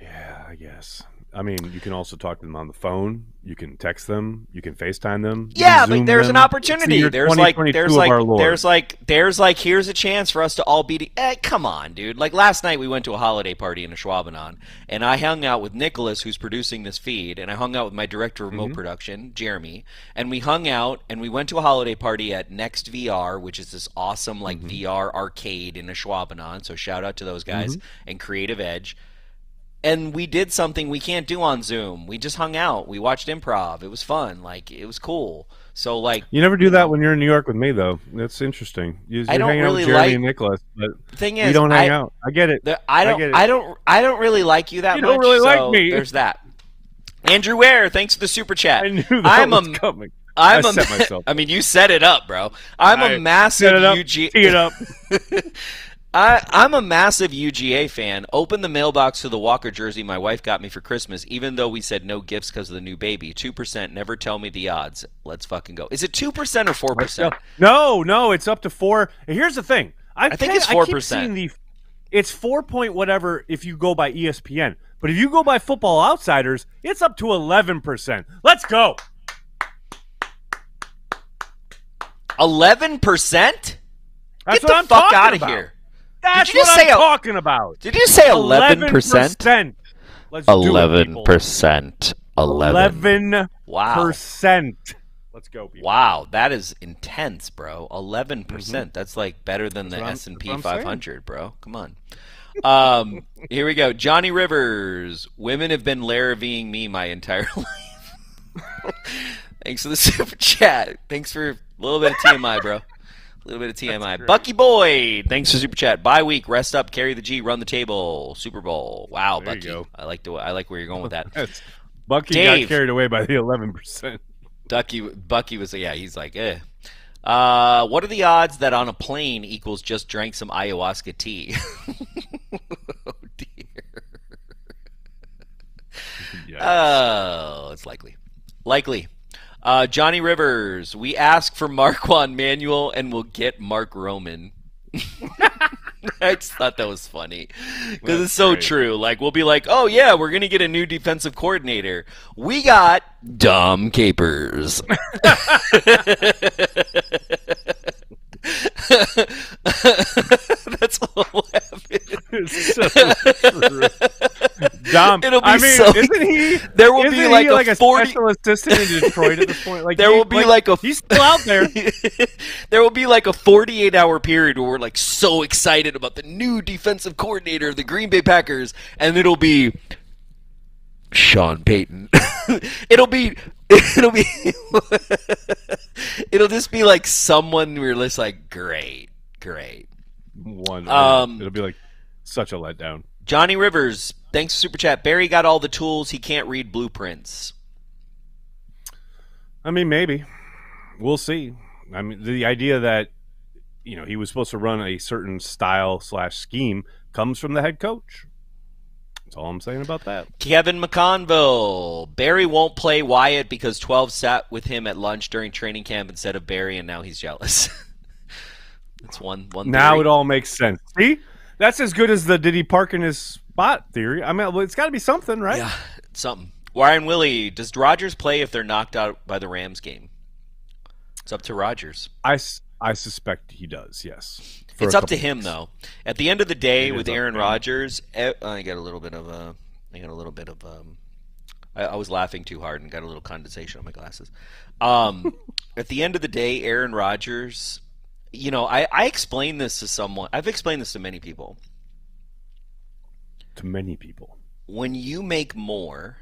[SPEAKER 2] Yeah, I guess. I mean, you can also talk to them on the phone. You can text them. You can FaceTime them.
[SPEAKER 3] Yeah, but there's an opportunity. There's like, here's a chance for us to all be. Come on, dude. Like last night, we went to a holiday party in Schwabenon, and I hung out with Nicholas, who's producing this feed, and I hung out with my director of remote production, Jeremy, and we hung out and we went to a holiday party at Next VR, which is this awesome like VR arcade in Schwabenon. So shout out to those guys and Creative Edge. And we did something we can't do on Zoom. We just hung out. We watched improv. It was fun. Like, it was cool. So, like...
[SPEAKER 2] You never do that when you're in New York with me, though. That's interesting. You're hanging out with Jeremy and Nicholas, but we don't hang out. I get it.
[SPEAKER 3] I don't really like you that much.
[SPEAKER 2] You don't really like me.
[SPEAKER 3] There's that. Andrew Ware, thanks for the super chat.
[SPEAKER 2] I knew that was coming. I set myself.
[SPEAKER 3] I mean, you set it up, bro. I'm a massive UGA...
[SPEAKER 2] Tee it up.
[SPEAKER 3] I'm a massive UGA fan. Open the mailbox to the Walker jersey my wife got me for Christmas, even though we said no gifts because of the new baby. 2%. Never tell me the odds. Let's fucking go. Is it 2% or 4%?
[SPEAKER 2] No, it's up to 4. Here's the thing.
[SPEAKER 3] I think it's 4%.
[SPEAKER 2] I keep seeing it's 4 point whatever if you go by ESPN. But if you go by Football Outsiders, it's up to 11%. Let's go.
[SPEAKER 3] 11%?
[SPEAKER 2] That's
[SPEAKER 3] Get the fuck out of here.
[SPEAKER 2] That's what I'm talking about.
[SPEAKER 3] Did you say 11%?
[SPEAKER 2] 11%. Let's
[SPEAKER 3] 11%. 11%. Wow.
[SPEAKER 2] Let's go, people.
[SPEAKER 3] Wow, that is intense, bro. 11%. That's like better than the S&P 500, bro. Come on. Here we go. Johnny Rivers. Women have been Laraveeing me my entire life. Thanks for the super chat. Thanks for a little bit of TMI, bro. A little bit of TMI. Bucky Boyd, thanks for super chat. Bye week, rest up, carry the G, run the table. Super Bowl. Wow,
[SPEAKER 2] there
[SPEAKER 3] Bucky. I like where you're going with that.
[SPEAKER 2] Bucky got carried away by the 11%.
[SPEAKER 3] Bucky was he's like, eh. What are the odds that on a plane equals just drank some ayahuasca tea? Oh dear. Oh, it's likely. Johnny Rivers, we ask for Marquand Manuel and we'll get Mark Roman. I just thought that was funny because it's so true. Like, we'll be like, oh, yeah, we're going to get a new defensive coordinator. We got Dom Capers. That's all
[SPEAKER 2] it's so true. Dom,
[SPEAKER 3] it'll be
[SPEAKER 2] isn't he?
[SPEAKER 3] There will be like a 40
[SPEAKER 2] special assistant in Detroit at this point. Like
[SPEAKER 3] there will be
[SPEAKER 2] he's still out there.
[SPEAKER 3] There will be like a 48-hour period where we're like so excited about the new defensive coordinator of the Green Bay Packers, and it'll be Sean Payton. It'll just be like someone we're just like great.
[SPEAKER 2] It'll be like such a letdown.
[SPEAKER 3] Johnny Rivers, thanks for super chat. Barry got all the tools. He can't read blueprints.
[SPEAKER 2] I mean, maybe we'll see. I mean, the idea that he was supposed to run a certain style/scheme comes from the head coach. That's all I'm saying about that.
[SPEAKER 3] Kevin McConville. Barry won't play Wyatt because 12 sat with him at lunch during training camp instead of Barry, and now he's jealous. That's one
[SPEAKER 2] Now
[SPEAKER 3] theory.
[SPEAKER 2] It all makes sense. See? That's as good as the did he park in his spot theory. I mean, it's got to be something, right?
[SPEAKER 3] Yeah, something. Ryan Willie, does Rodgers play if they're knocked out by the Rams game? It's up to Rodgers.
[SPEAKER 2] I suspect he does, yes.
[SPEAKER 3] It's up to him, though. At the end of the day, with Aaron Rodgers, I got a little bit of I was laughing too hard and got a little condensation on my glasses. At the end of the day, Aaron Rodgers, I explained this to someone. I've explained this to many people.
[SPEAKER 2] To many people.
[SPEAKER 3] When you make more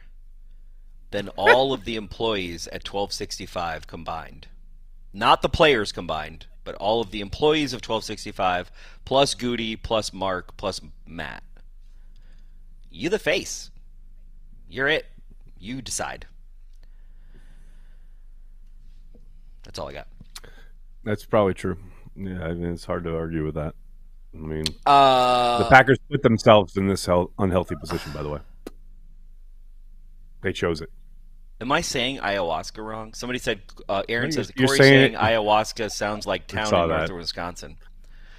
[SPEAKER 3] than all of the employees at 1265 combined, not the players combined, but all of the employees of 1265 plus Goody plus Mark plus Matt, you the face. You're it. You decide. That's all I got.
[SPEAKER 2] That's probably true. Yeah, I mean, it's hard to argue with that. I mean,
[SPEAKER 3] Uh,
[SPEAKER 2] the Packers put themselves in this unhealthy position, by the way. They chose it.
[SPEAKER 3] Am I saying ayahuasca wrong? Somebody said, Aaron says,
[SPEAKER 2] you're
[SPEAKER 3] Corey's saying
[SPEAKER 2] saying
[SPEAKER 3] ayahuasca sounds like town in northern Wisconsin.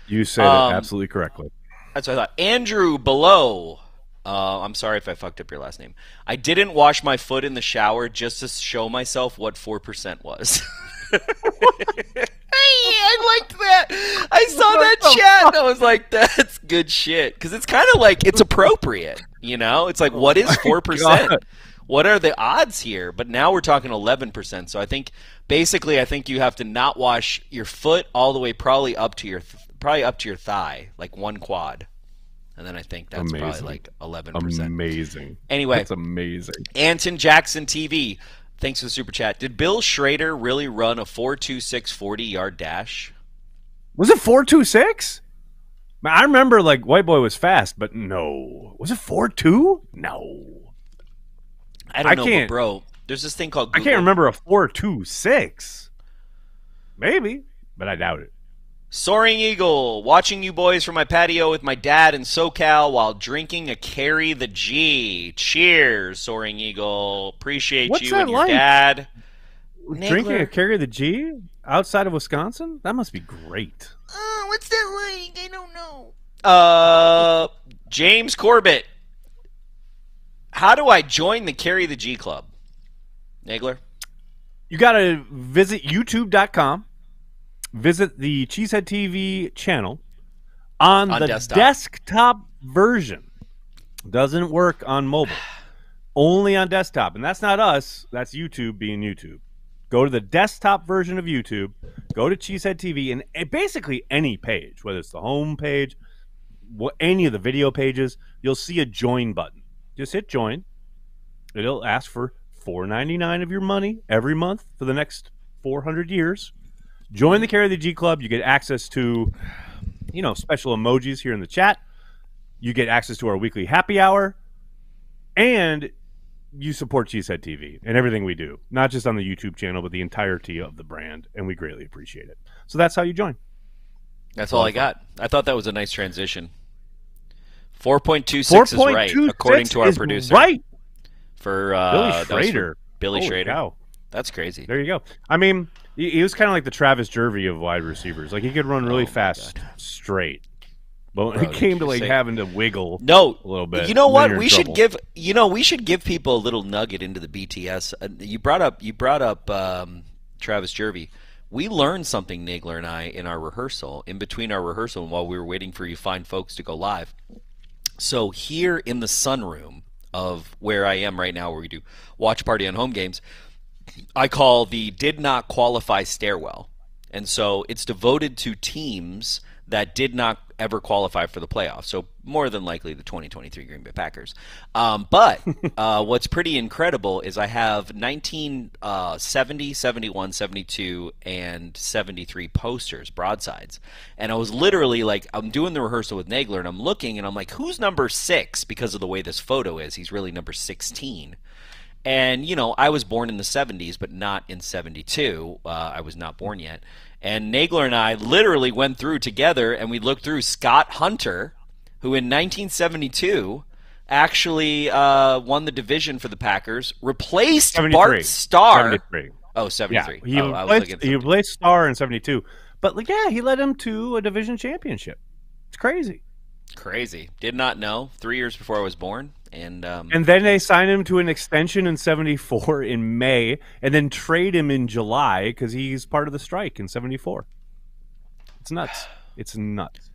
[SPEAKER 2] You said it absolutely correctly.
[SPEAKER 3] That's what I thought. Andrew Below. I'm sorry if I fucked up your last name. I didn't wash my foot in the shower just to show myself what 4% was. Hey, I liked that. I saw that chat and I was like, that's good shit. Because it's kind of like, it's appropriate. You know? It's like, what is 4%? What are the odds here? But now we're talking 11%. So I think, basically, I think you have to not wash your foot all the way probably up to your thigh, like one quad. And then I think that's probably like 11%.
[SPEAKER 2] Amazing.
[SPEAKER 3] Anyway.
[SPEAKER 2] That's amazing.
[SPEAKER 3] Anton Jackson TV. Thanks for the super chat. Did Bill Schrader really run a 4.26 40-yard dash?
[SPEAKER 2] Was it 4.26? I remember like White Boy was fast, but no. Was it 4.2? No.
[SPEAKER 3] I don't know, but bro. There's this thing called Google.
[SPEAKER 2] I can't remember a 4.26. Maybe, but I doubt it.
[SPEAKER 3] Soaring Eagle, watching you boys from my patio with my dad in SoCal while drinking a Carry the G. Cheers, Soaring Eagle. Appreciate
[SPEAKER 2] What's
[SPEAKER 3] you
[SPEAKER 2] that
[SPEAKER 3] and your
[SPEAKER 2] like?
[SPEAKER 3] dad.
[SPEAKER 2] Drinking
[SPEAKER 3] Nagler.
[SPEAKER 2] a Carry the G outside of Wisconsin? That must be great.
[SPEAKER 3] What's that like? I don't know. James Corbett. How do I join the Carry the G Club? Nagler?
[SPEAKER 2] You got to visit youtube.com. Visit the Cheesehead TV channel on the desktop version. Doesn't work on mobile. Only on desktop. And that's not us. That's YouTube being YouTube. Go to the desktop version of YouTube. Go to Cheesehead TV. And basically any page, whether it's the home page, any of the video pages, you'll see a join button. Just hit join. It'll ask for $4.99 of your money every month for the next 400 years. Join the Carry the G Club. You get access to, special emojis here in the chat. You get access to our weekly happy hour. And you support Cheesehead TV and everything we do. Not just on the YouTube channel, but the entirety of the brand. And we greatly appreciate it. So that's how you join.
[SPEAKER 3] That's all I got. I thought that was a nice transition. 4.26 is right, according to our producer.
[SPEAKER 2] Right.
[SPEAKER 3] For
[SPEAKER 2] Billy Schrader.
[SPEAKER 3] Billy Schrader.
[SPEAKER 2] Cow.
[SPEAKER 3] That's crazy.
[SPEAKER 2] There you go. I mean, he was kind of like the Travis Jervey of wide receivers. Like, he could run really fast straight. But when it came to having to wiggle a little bit.
[SPEAKER 3] You know what? We should give people a little nugget into the BTS. You brought up Travis Jervey. We learned something, Nagler and I, in our rehearsal, in between our rehearsal and while we were waiting for you fine folks to go live. So here in the sunroom of where I am right now, where we do watch party on home games, I call the did not qualify stairwell. And so it's devoted to teams that did not ever qualify for the playoffs. So more than likely the 2023 Green Bay Packers. But what's pretty incredible is I have 1970, 71, 72, and 73 posters, broadsides. And I was literally like, I'm doing the rehearsal with Nagler, and I'm looking, and I'm like, who's number 6? Because of the way this photo is, he's really number 16. And, I was born in the 70s, but not in 72. I was not born yet. And Nagler and I literally went through together, and we looked through Scott Hunter, who in 1972 actually won the division for the Packers, replaced 73. Bart Starr.
[SPEAKER 2] 73.
[SPEAKER 3] Oh, 73.
[SPEAKER 2] Yeah, he replaced Starr in 72. But, he led him to a division championship. It's crazy.
[SPEAKER 3] Crazy. Did not know. 3 years before I was born. And
[SPEAKER 2] then they signed him to an extension in 74 in May, and then trade him in July because he's part of the strike in 74. It's nuts. It's nuts.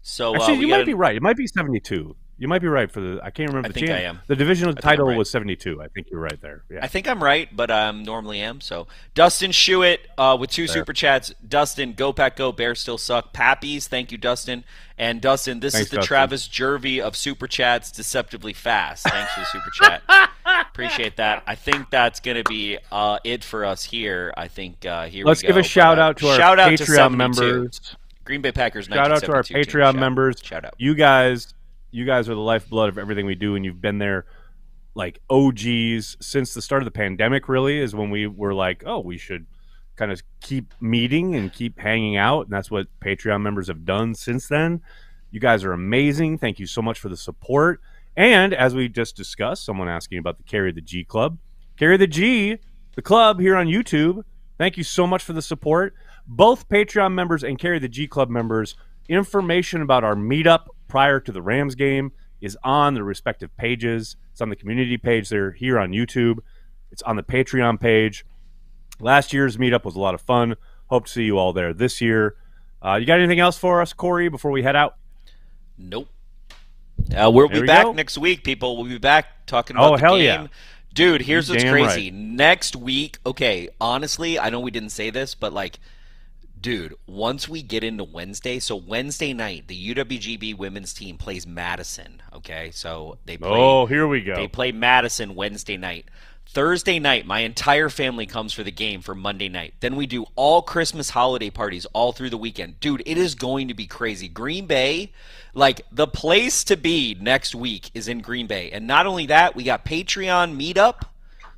[SPEAKER 3] So
[SPEAKER 2] actually, you might be right. It might be 72. You might be right for the. I can't remember.
[SPEAKER 3] I think I am.
[SPEAKER 2] The divisional title was 72. I think you're right there. Yeah.
[SPEAKER 3] I think I'm right, but I normally am. So Dustin Shuitt with 2 super chats. Dustin, go Pack, go Bears still suck. Pappies, thank you, Dustin. And Dustin, this is the Dustin. Travis Jervey of super chats, deceptively fast. Thanks for the super chat. Appreciate that. I think that's going to be it for us here. I think here
[SPEAKER 2] Let's
[SPEAKER 3] we go.
[SPEAKER 2] give a shout out to our Patreon members.
[SPEAKER 3] Green Bay Packers.
[SPEAKER 2] Shout out to our Patreon members.
[SPEAKER 3] Shout out.
[SPEAKER 2] You guys are the lifeblood of everything we do, and you've been there like OGs since the start of the pandemic. Really, is when we were like, oh, we should kind of keep meeting and keep hanging out, and that's what Patreon members have done since then. You guys are amazing. Thank you so much for the support. And as we just discussed, someone asking about the Carry the G Club. Carry the G, the club here on YouTube. Thank you so much for the support. Both Patreon members and Carry the G Club members, information about our meetup prior to the Rams game is on the respective pages. It's on the community page there here on YouTube. It's on the Patreon page. Last year's meetup was a lot of fun. Hope to see you all there this year. You got anything else for us, Corey, before we head out?
[SPEAKER 3] Nope. We'll be back next week, people. We'll be back talking about the game. Yeah. Dude, here's what's crazy. Right. Next week, okay, honestly, I know we didn't say this, but, like, dude, once we get into Wednesday, so Wednesday night, the UWGB women's team plays Madison, okay? So they play.
[SPEAKER 2] Oh, here we go.
[SPEAKER 3] They play Madison Wednesday night. Thursday night, my entire family comes for the game for Monday night. Then we do all Christmas holiday parties all through the weekend. Dude, it is going to be crazy. Green Bay, like, the place to be next week is in Green Bay. And not only that, we got Patreon meetup.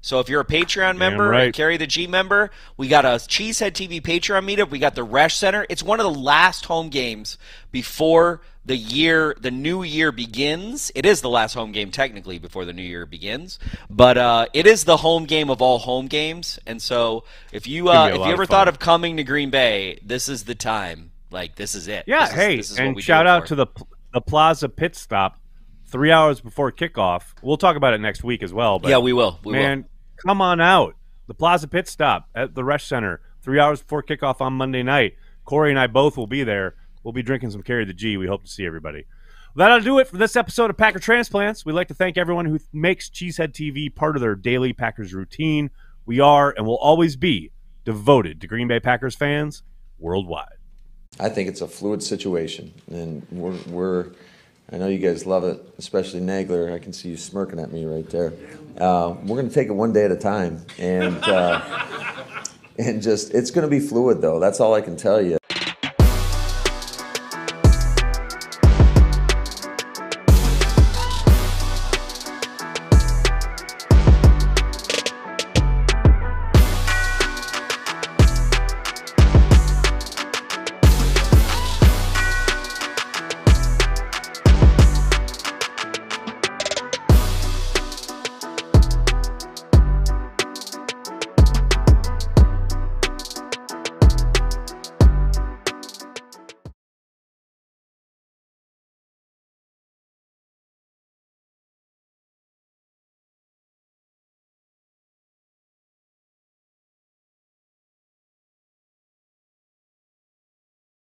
[SPEAKER 3] So if you're a Patreon member and Carry the G member, we got a Cheesehead TV Patreon meetup. We got the Resch Center. It's one of the last home games before the new year begins. It is the last home game technically before the new year begins, but it is the home game of all home games. And so if you ever thought of coming to Green Bay, this is the time. Like, this is it.
[SPEAKER 2] Yeah. This is and shout out to the Plaza Pit Stop 3 hours before kickoff. We'll talk about it next week as well. But
[SPEAKER 3] yeah, we will.
[SPEAKER 2] Come on out. The Plaza Pit Stop at the Resch Center 3 hours before kickoff on Monday night. Corey and I both will be there. We'll be drinking some Carry the G. We hope to see everybody. Well, that'll do it for this episode of Packer Transplants. We'd like to thank everyone who makes Cheesehead TV part of their daily Packers routine. We are and will always be devoted to Green Bay Packers fans worldwide.
[SPEAKER 7] I think it's a fluid situation, and I know you guys love it, especially Nagler. I can see you smirking at me right there. We're going to take it one day at a time, and it's going to be fluid, though. That's all I can tell you.